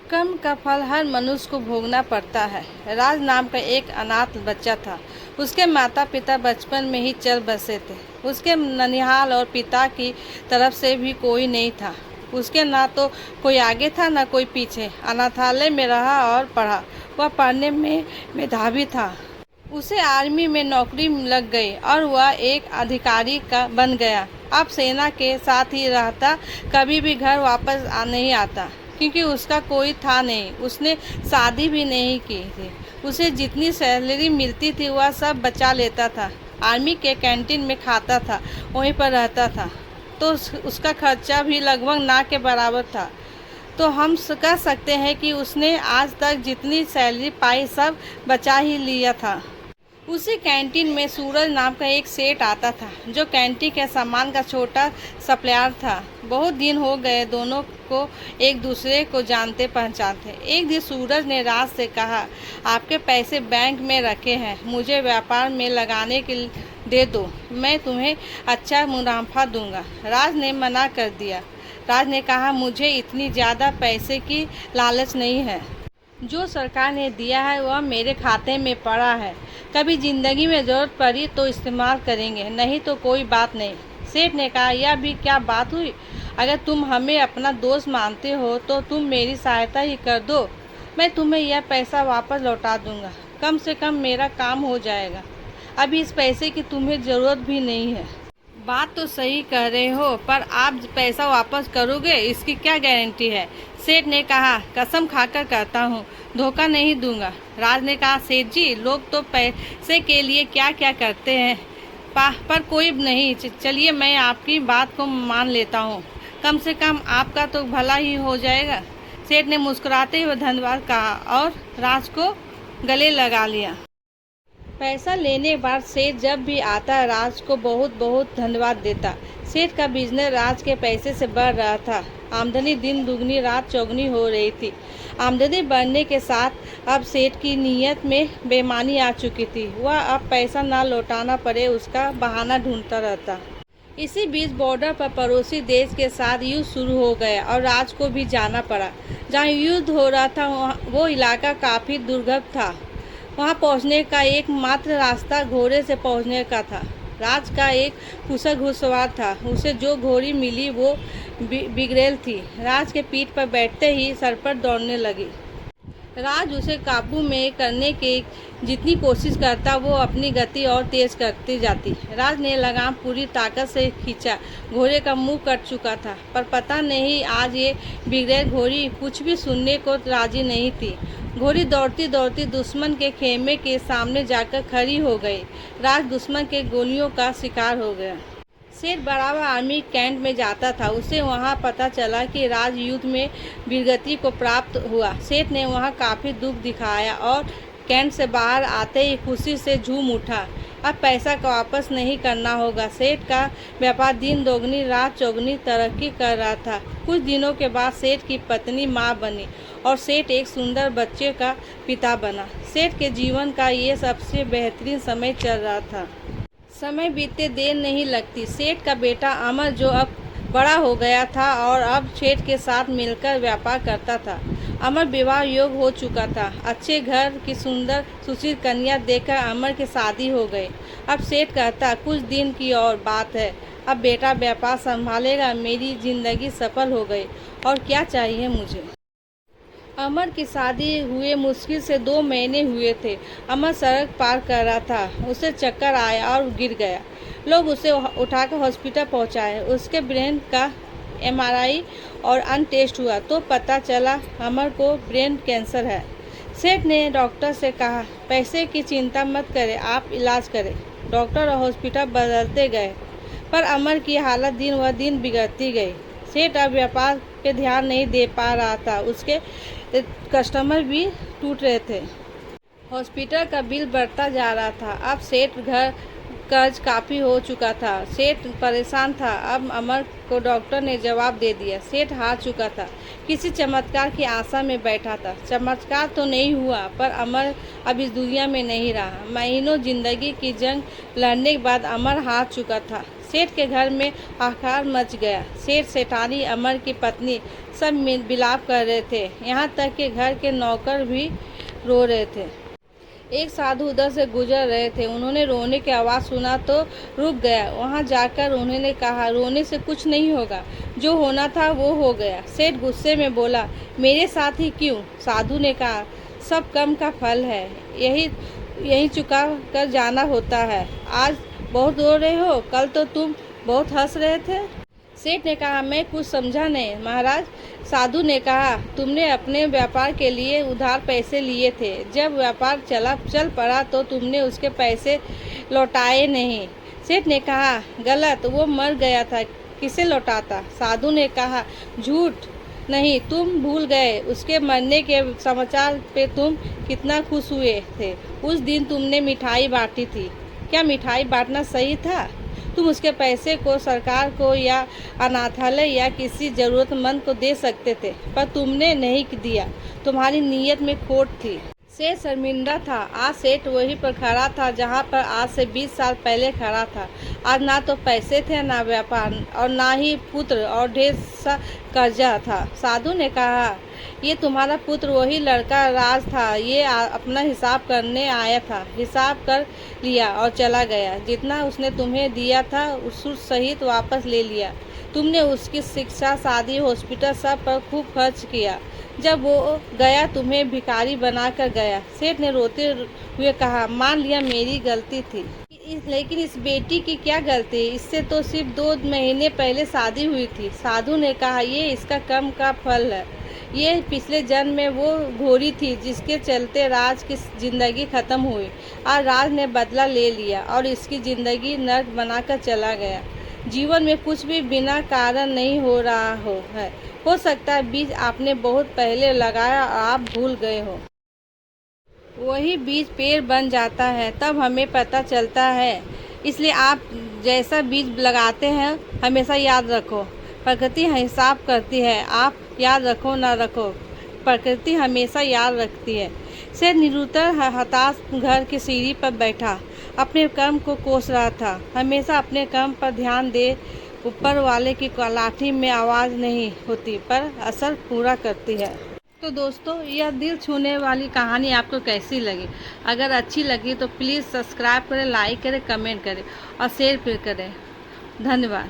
कर्म का फल हर मनुष्य को भोगना पड़ता है। राज नाम का एक अनाथ बच्चा था। उसके माता पिता बचपन में ही चल बसे थे। उसके ननिहाल और पिता की तरफ से भी कोई नहीं था। उसके ना तो कोई आगे था ना कोई पीछे। अनाथालय में रहा और पढ़ा। वह पढ़ने में मेधावी था। उसे आर्मी में नौकरी लग गई और वह एक अधिकारी का बन गया। अब सेना के साथ ही रहता, कभी भी घर वापस नहीं आता, क्योंकि उसका कोई था नहीं। उसने शादी भी नहीं की थी। उसे जितनी सैलरी मिलती थी वह सब बचा लेता था। आर्मी के कैंटीन में खाता था, वहीं पर रहता था, तो उसका खर्चा भी लगभग ना के बराबर था। तो हम कह सकते हैं कि उसने आज तक जितनी सैलरी पाई सब बचा ही लिया था। उसी कैंटीन में सूरज नाम का एक सेठ आता था, जो कैंटीन के सामान का छोटा सप्लायर था। बहुत दिन हो गए दोनों को एक दूसरे को जानते पहचानते। एक दिन सूरज ने राज से कहा, आपके पैसे बैंक में रखे हैं, मुझे व्यापार में लगाने के दे दो, मैं तुम्हें अच्छा मुनाफा दूंगा। राज ने मना कर दिया। राज ने कहा, मुझे इतनी ज़्यादा पैसे की लालच नहीं है। जो सरकार ने दिया है वह मेरे खाते में पड़ा है। कभी ज़िंदगी में ज़रूरत पड़ी तो इस्तेमाल करेंगे, नहीं तो कोई बात नहीं। सेठ ने कहा, यह भी क्या बात हुई? अगर तुम हमें अपना दोस्त मानते हो तो तुम मेरी सहायता ही कर दो। मैं तुम्हें यह पैसा वापस लौटा दूंगा। कम से कम मेरा काम हो जाएगा। अभी इस पैसे की तुम्हें ज़रूरत भी नहीं है। बात तो सही कह रहे हो, पर आप पैसा वापस करोगे इसकी क्या गारंटी है? सेठ ने कहा, कसम खाकर कहता हूँ, धोखा नहीं दूंगा। राज ने कहा, सेठ जी, लोग तो पैसे के लिए क्या क्या करते हैं, पर कोई नहीं। चलिए, मैं आपकी बात को मान लेता हूँ। कम से कम आपका तो भला ही हो जाएगा। सेठ ने मुस्कुराते हुए धन्यवाद कहा और राज को गले लगा लिया। पैसा लेने के बाद सेठ जब भी आता राज को बहुत बहुत धन्यवाद देता। सेठ का बिजनेस राज के पैसे से बढ़ रहा था। आमदनी दिन दुगनी रात चौगनी हो रही थी। आमदनी बढ़ने के साथ अब सेठ की नीयत में बेईमानी आ चुकी थी। वह अब पैसा ना लौटाना पड़े उसका बहाना ढूंढता रहता। इसी बीच बॉर्डर पर पड़ोसी देश के साथ युद्ध शुरू हो गया और राज को भी जाना पड़ा। जहाँ युद्ध हो रहा था वो इलाका काफ़ी दुर्गम था। वहां पहुंचने का एकमात्र रास्ता घोड़े से पहुंचने का था। राज का एक कुशल घुड़सवार था। उसे जो घोड़ी मिली वो बिगड़ेल थी। राज के पीठ पर बैठते ही सर पर दौड़ने लगी। राज उसे काबू में करने की जितनी कोशिश करता वो अपनी गति और तेज करती जाती। राज ने लगाम पूरी ताकत से खींचा। घोड़े का मुंह कट चुका था, पर पता नहीं आज ये बिगड़ेल घोड़ी कुछ भी सुनने को राजी नहीं थी। घोड़ी दौड़ती दौड़ती दुश्मन के खेमे के सामने जाकर खड़ी हो गई। राज दुश्मन के गोलियों का शिकार हो गया। सेठ बराबर आर्मी कैंट में जाता था। उसे वहां पता चला कि राज युद्ध में वीरगति को प्राप्त हुआ। सेठ ने वहां काफ़ी दुख दिखाया और कैंट से बाहर आते ही खुशी से झूम उठा। अब पैसा को वापस नहीं करना होगा। सेठ का व्यापार दिन दोगुनी रात चौगुनी तरक्की कर रहा था। कुछ दिनों के बाद सेठ की पत्नी माँ बनी और सेठ एक सुंदर बच्चे का पिता बना। सेठ के जीवन का ये सबसे बेहतरीन समय चल रहा था। समय बीतते देर नहीं लगती। सेठ का बेटा अमर, जो अब बड़ा हो गया था और अब सेठ के साथ मिलकर व्यापार करता था। अमर विवाह योग्य हो चुका था। अच्छे घर की सुंदर सुशील कन्या देखकर अमर की शादी हो गई। अब सेठ कहता, कुछ दिन की और बात है, अब बेटा व्यापार संभालेगा। मेरी जिंदगी सफल हो गई, और क्या चाहिए मुझे। अमर की शादी हुए मुश्किल से 2 महीने हुए थे। अमर सड़क पार कर रहा था। उसे चक्कर आया और गिर गया। लोग उसे उठाकर हॉस्पिटल पहुंचाए। उसके ब्रेन का एमआरआई और अन्य टेस्ट हुआ तो पता चला अमर को ब्रेन कैंसर है। सेठ ने डॉक्टर से कहा, पैसे की चिंता मत करें, आप इलाज करें। डॉक्टर और हॉस्पिटल बदलते गए, पर अमर की हालत दिन व दिन बिगड़ती गई। सेठ अब व्यापार पे ध्यान नहीं दे पा रहा था। उसके कस्टमर भी टूट रहे थे। हॉस्पिटल का बिल बढ़ता जा रहा था। अब सेठ घर कर्ज काफ़ी हो चुका था। सेठ परेशान था। अब अमर को डॉक्टर ने जवाब दे दिया। सेठ हार चुका था। किसी चमत्कार की आशा में बैठा था। चमत्कार तो नहीं हुआ, पर अमर अब इस दुनिया में नहीं रहा। महीनों जिंदगी की जंग लड़ने के बाद अमर हार चुका था। सेठ के घर में हाहाकार मच गया। सेठ, सेठानी, अमर की पत्नी सब विलाप कर रहे थे। यहाँ तक कि घर के नौकर भी रो रहे थे। एक साधु उधर से गुजर रहे थे। उन्होंने रोने की आवाज़ सुना तो रुक गया। वहाँ जाकर उन्होंने कहा, रोने से कुछ नहीं होगा, जो होना था वो हो गया। सेठ गुस्से में बोला, मेरे साथ ही क्यों? साधु ने कहा, सब कर्म का फल है, यही चुका कर जाना होता है। आज बहुत रो रहे हो, कल तो तुम बहुत हंस रहे थे। सेठ ने कहा, मैं कुछ समझा नहीं महाराज। साधु ने कहा, तुमने अपने व्यापार के लिए उधार पैसे लिए थे। जब व्यापार चल पड़ा तो तुमने उसके पैसे लौटाए नहीं। सेठ ने कहा, गलत, वो मर गया था, किसे लौटाता? साधु ने कहा, झूठ नहीं, तुम भूल गए। उसके मरने के समाचार पे तुम कितना खुश हुए थे। उस दिन तुमने मिठाई बांटी थी। क्या मिठाई बांटना सही था? तुम उसके पैसे को सरकार को या अनाथालय या किसी ज़रूरतमंद को दे सकते थे, पर तुमने नहीं दिया। तुम्हारी नीयत में खोट थी। सेठ शर्मिंदा था। आज सेठ वहीं पर खड़ा था जहाँ पर आज से 20 साल पहले खड़ा था। आज ना तो पैसे थे, ना व्यापार, और ना ही पुत्र, और ढेर सा कर्जा था। साधु ने कहा, ये तुम्हारा पुत्र वही लड़का राज था। ये अपना हिसाब करने आया था, हिसाब कर लिया और चला गया। जितना उसने तुम्हें दिया था उस सहित वापस ले लिया। तुमने उसकी शिक्षा, शादी, हॉस्पिटल सब पर खूब खर्च किया। जब वो गया तुम्हें भिखारी बनाकर गया। सेठ ने रोते हुए कहा, मान लिया मेरी गलती थी, लेकिन इस बेटी की क्या गलती? इससे तो सिर्फ 2 महीने पहले शादी हुई थी। साधु ने कहा, ये इसका कर्म का फल है। ये पिछले जन्म में वो घोड़ी थी जिसके चलते राज की जिंदगी खत्म हुई। आज राज ने बदला ले लिया और इसकी जिंदगी नर्क बनाकर चला गया। जीवन में कुछ भी बिना कारण नहीं हो रहा है। हो सकता है बीज आपने बहुत पहले लगाया और आप भूल गए हो। वही बीज पेड़ बन जाता है, तब हमें पता चलता है। इसलिए आप जैसा बीज लगाते हैं हमेशा याद रखो, प्रकृति हिसाब करती है। आप याद रखो ना रखो, प्रकृति हमेशा याद रखती है। से निरुतर हताश घर की सीढ़ी पर बैठा अपने कर्म को कोस रहा था। हमेशा अपने कर्म पर ध्यान दे। ऊपर वाले की लाठी में आवाज़ नहीं होती, पर असर पूरा करती है। तो दोस्तों, यह दिल छूने वाली कहानी आपको कैसी लगी? अगर अच्छी लगी तो प्लीज़ सब्सक्राइब करें, लाइक करें, कमेंट करें और शेयर भी करें। धन्यवाद।